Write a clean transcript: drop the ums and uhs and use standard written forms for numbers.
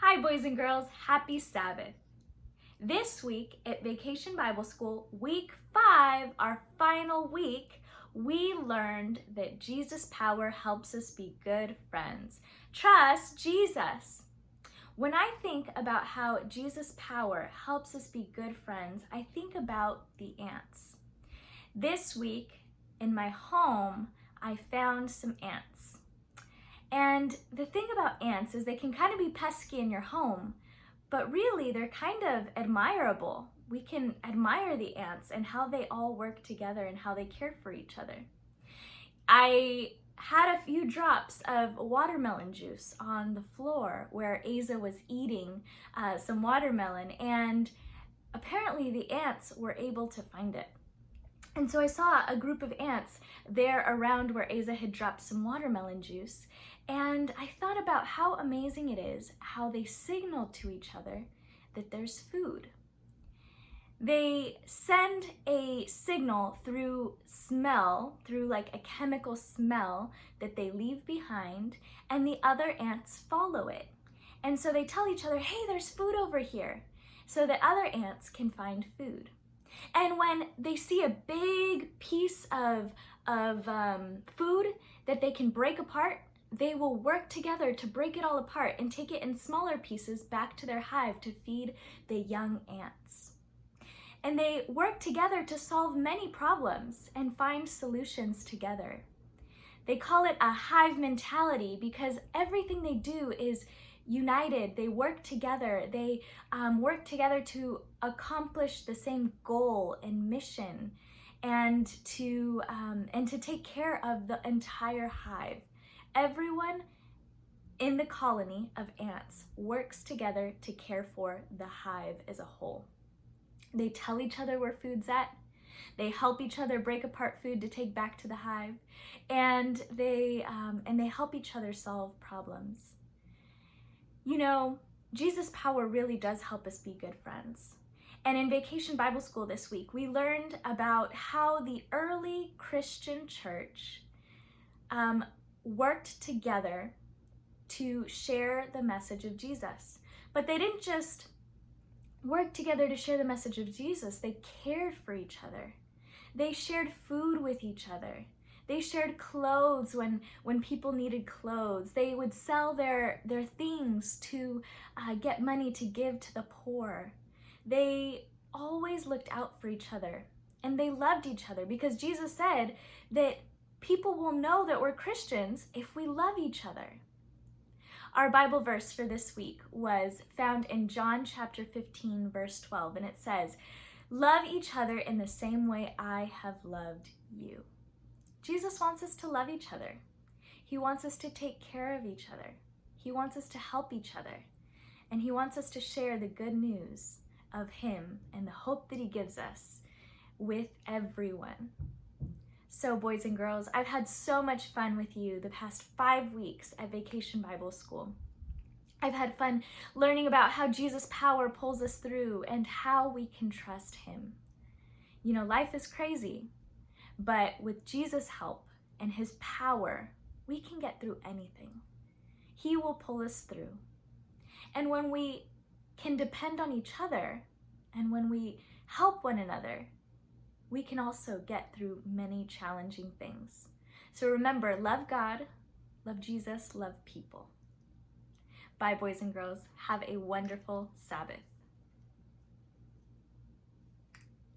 Hi, boys and girls. Happy Sabbath. This week at Vacation Bible School, week 5, our final week, we learned that Jesus' power helps us be good friends. Trust Jesus. When I think about how Jesus' power helps us be good friends, I think about the ants. This week in my home, I found some ants. And the thing about ants is they can kind of be pesky in your home, but really they're kind of admirable. We can admire the ants and how they all work together and how they care for each other. I had a few drops of watermelon juice on the floor where Asa was eating some watermelon, and apparently the ants were able to find it. And so I saw a group of ants there around where Asa had dropped some watermelon juice, and I thought about how amazing it is how they signal to each other that there's food. They send a signal through smell, through like a chemical smell that they leave behind, and the other ants follow it. And so they tell each other, hey, there's food over here, so that other ants can find food. And when they see a big piece of food that they can break apart, they will work together to break it all apart and take it in smaller pieces back to their hive to feed the young ants. And they work together to solve many problems and find solutions together. They call it a hive mentality because everything they do is united. They work together. They work together to accomplish the same goal and mission, and to take care of the entire hive. Everyone in the colony of ants works together to care for the hive as a whole. They tell each other where food's at. They help each other break apart food to take back to the hive, and they help each other solve problems. You know, Jesus' power really does help us be good friends. And in Vacation Bible School this week, we learned about how the early Christian church worked together to share the message of Jesus. But they didn't just work together to share the message of Jesus, they cared for each other. They shared food with each other. They shared clothes when people needed clothes. They would sell their things to get money to give to the poor. They always looked out for each other, and they loved each other because Jesus said that people will know that we're Christians if we love each other. Our Bible verse for this week was found in John chapter 15, verse 12, and it says, "Love each other in the same way I have loved you." Jesus wants us to love each other. He wants us to take care of each other. He wants us to help each other. And he wants us to share the good news of him and the hope that he gives us with everyone. So, boys and girls, I've had so much fun with you the past 5 weeks at Vacation Bible School. I've had fun learning about how Jesus' power pulls us through and how we can trust him. You know, life is crazy, but with Jesus' help and his power, we can get through anything. He will pull us through. And when we can depend on each other and when we help one another, we can also get through many challenging things. So remember, love God, love Jesus, love people. Bye, boys and girls. Have a wonderful Sabbath.